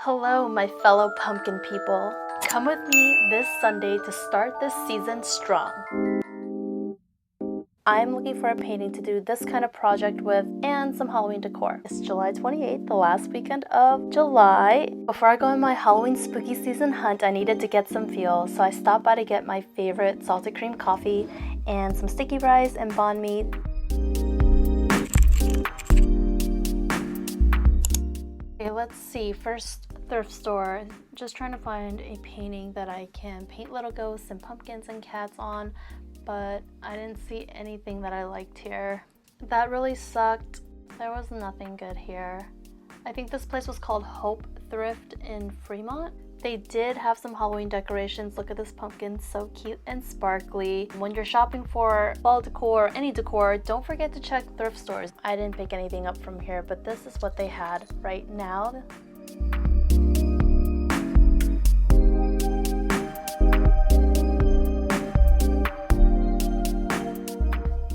Hello, my fellow pumpkin people. Come with me this Sunday to start this season strong. I'm looking for a painting to do this kind of project with and some Halloween decor. It's July 28th, the last weekend of July. Before I go on my Halloween spooky season hunt, I needed to get some feel, so I stopped by to get my favorite salted cream coffee and some sticky rice and banh mi. Okay, let's see. First, thrift store. Just trying to find a painting that I can paint little ghosts and pumpkins and cats on, but I didn't see anything that I liked here. That really sucked. There was nothing good here. I think this place was called Hope Thrift in Fremont. They did have some Halloween decorations. Look at this pumpkin, so cute and sparkly. When you're shopping for fall decor, any decor, don't forget to check thrift stores. I didn't pick anything up from here, but this is what they had right now.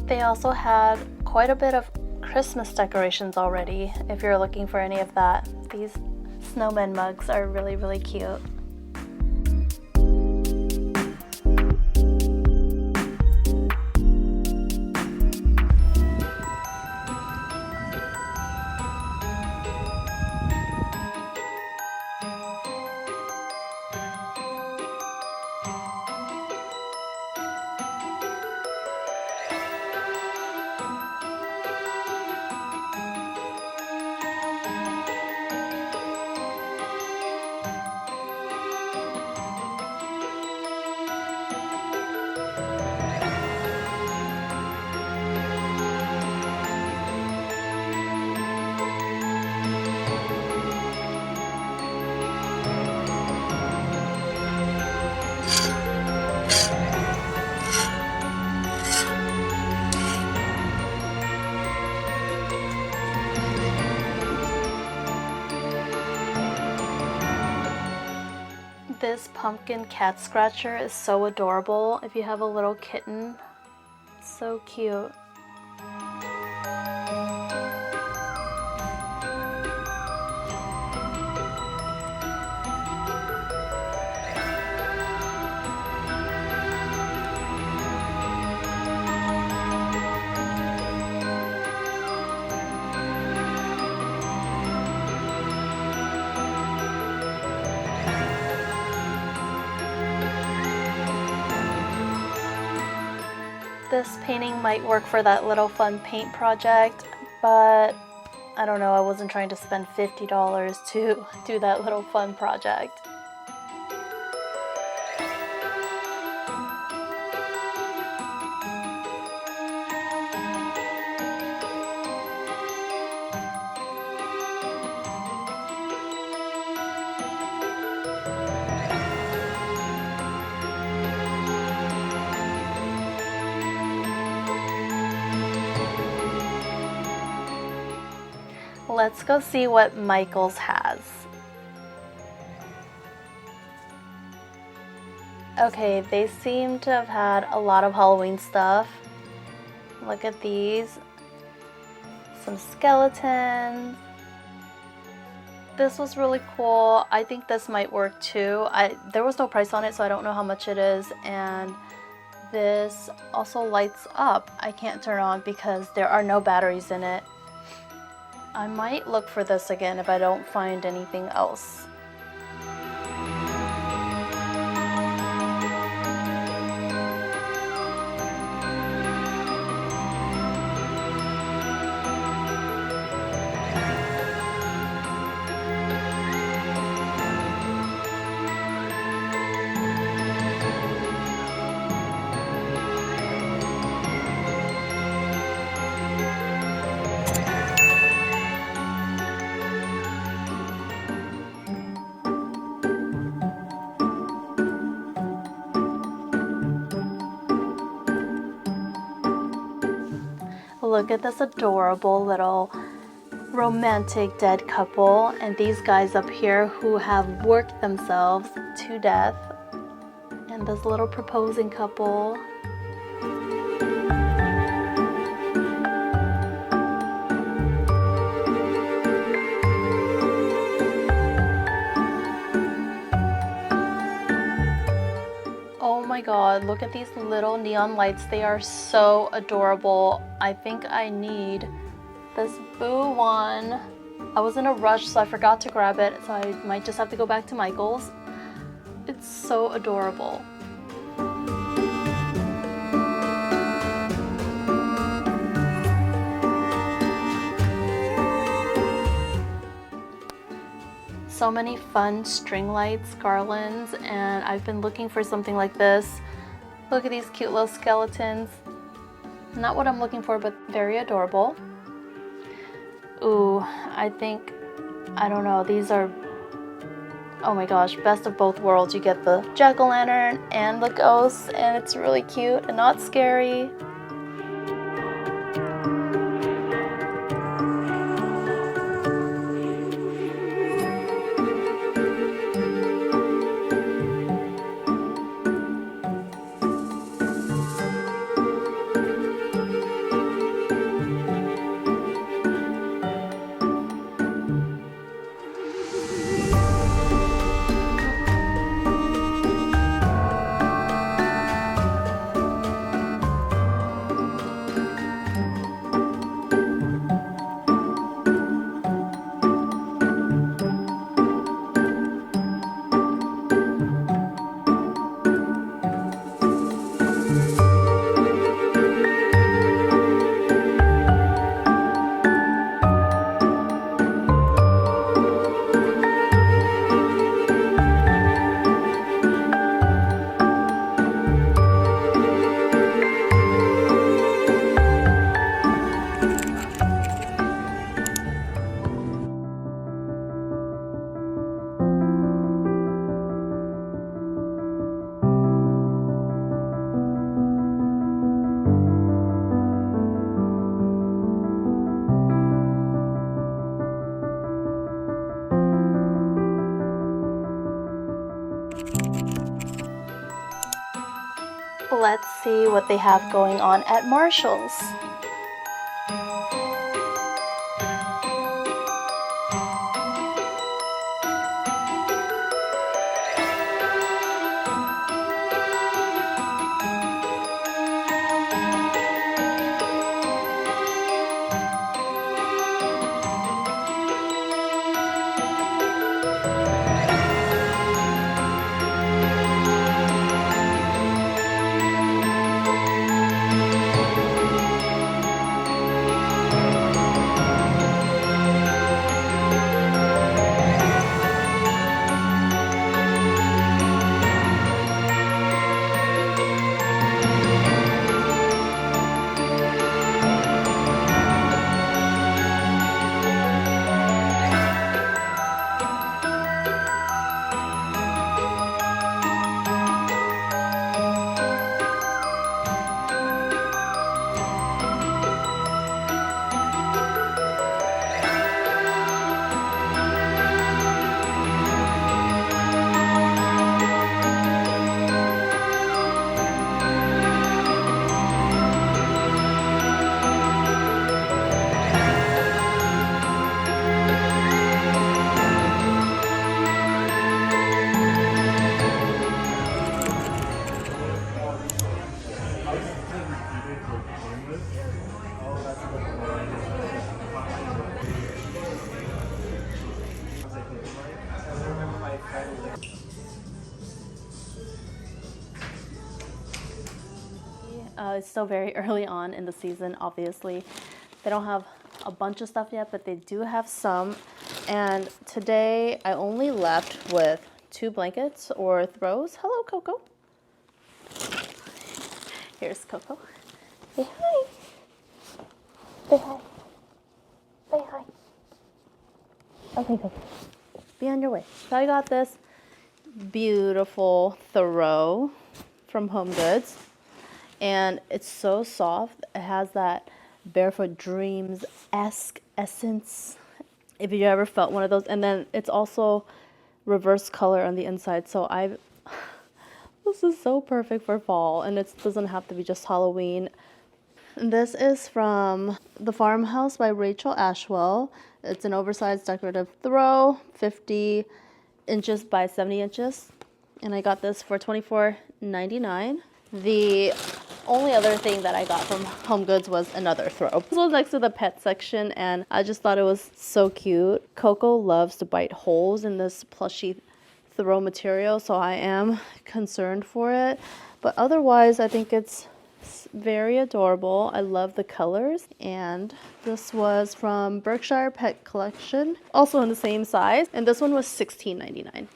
They also had quite a bit of Christmas decorations already, if you're looking for any of that. These snowman mugs are really, really cute. This pumpkin cat scratcher is so adorable if you have a little kitten. So cute. This painting might work for that little fun paint project, but I don't know, I wasn't trying to spend $50 to do that little fun project. Let's go see what Michaels has. Okay, they seem to have had a lot of Halloween stuff. Look at these. Some skeletons. This was really cool. I think this might work too. There was no price on it, so I don't know how much it is. And this also lights up. I can't turn on because there are no batteries in it. I might look for this again if I don't find anything else. Look at this adorable little romantic dead couple, and these guys up here who have worked themselves to death, and this little proposing couple. my god, look at these little neon lights. They are so adorable. I think I need this Boo one. I was in a rush, so I forgot to grab it, so I might just have to go back to Michaels. It's so adorable. So many fun string lights, garlands, and I've been looking for something like this. Look at these cute little skeletons. Not what I'm looking for, but very adorable. Ooh, I don't know, these are, oh my gosh, best of both worlds. You get the jack-o'-lantern and the ghosts, and it's really cute and not scary. Let's see what they have going on at Marshall's. It's still very early on in the season, obviously. They don't have a bunch of stuff yet, but they do have some. And today I only left with 2 blankets or throws. Hello, Coco. Here's Coco. Say hi. Say hi. Say hi. Okay, Coco. Be on your way. So I got this beautiful throw from HomeGoods. And it's so soft. It has that Barefoot Dreams-esque essence, if you ever felt one of those. And then it's also reverse color on the inside. So this is so perfect for fall, and it doesn't have to be just Halloween. This is from The Farmhouse by Rachel Ashwell. It's an oversized decorative throw, 50 inches by 70 inches. and I got this for $24.99. The only other thing that I got from HomeGoods was another throw. This was next to the pet section, and I just thought it was so cute. Coco loves to bite holes in this plushy throw material, so I am concerned for it. But otherwise, I think it's very adorable. I love the colors. And this was from Berkshire Pet Collection, also in the same size. And this one was $16.99.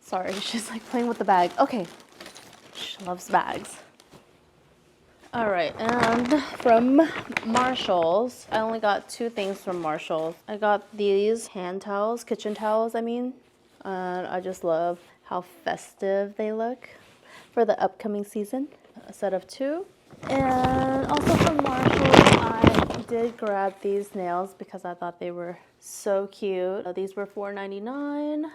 Sorry, she's like playing with the bag. Okay, she loves bags. All right, and from Marshalls, I only got two things from Marshalls. I got these hand towels, kitchen towels, I mean. And I just love how festive they look for the upcoming season. A set of two. And also from Marshalls, I did grab these nails because I thought they were so cute. These were $4.99,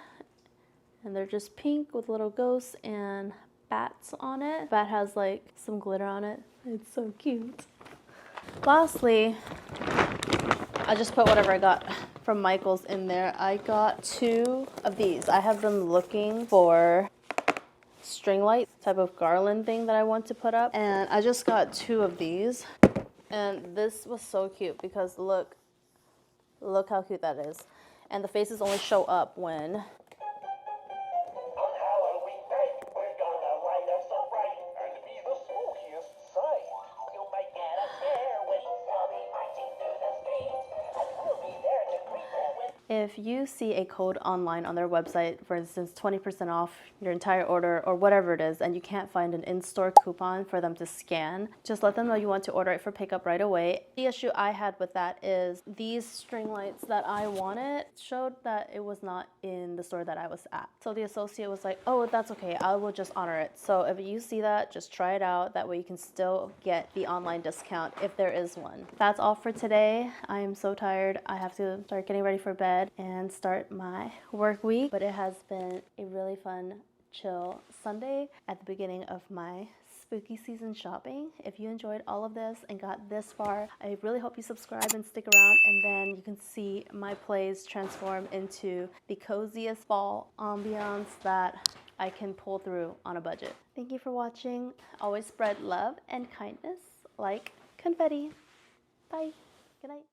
and they're just pink with little ghosts and bats on it. Bat has like some glitter on it. It's so cute. Lastly, I just put whatever I got from Michaels in there. I got two of these. I have been looking for string light type of garland thing that I want to put up, and I just got two of these. And this was so cute because look how cute that is. And the faces only show up when if you see a code online on their website, for instance, 20% off your entire order or whatever it is, and you can't find an in-store coupon for them to scan, just let them know you want to order it for pickup right away. The issue I had with that is these string lights that I wanted showed that it was not in the store that I was at. So the associate was like, oh, that's okay, I will just honor it. So if you see that, just try it out. That way you can still get the online discount if there is one. That's all for today. I am so tired. I have to start getting ready for bed and start my work week, but it has been a really fun, chill Sunday at the beginning of my spooky season shopping. If you enjoyed all of this and got this far, I really hope you subscribe and stick around, and then you can see my plays transform into the coziest fall ambiance that I can pull through on a budget. Thank you for watching. Always spread love and kindness like confetti. Bye. Good night.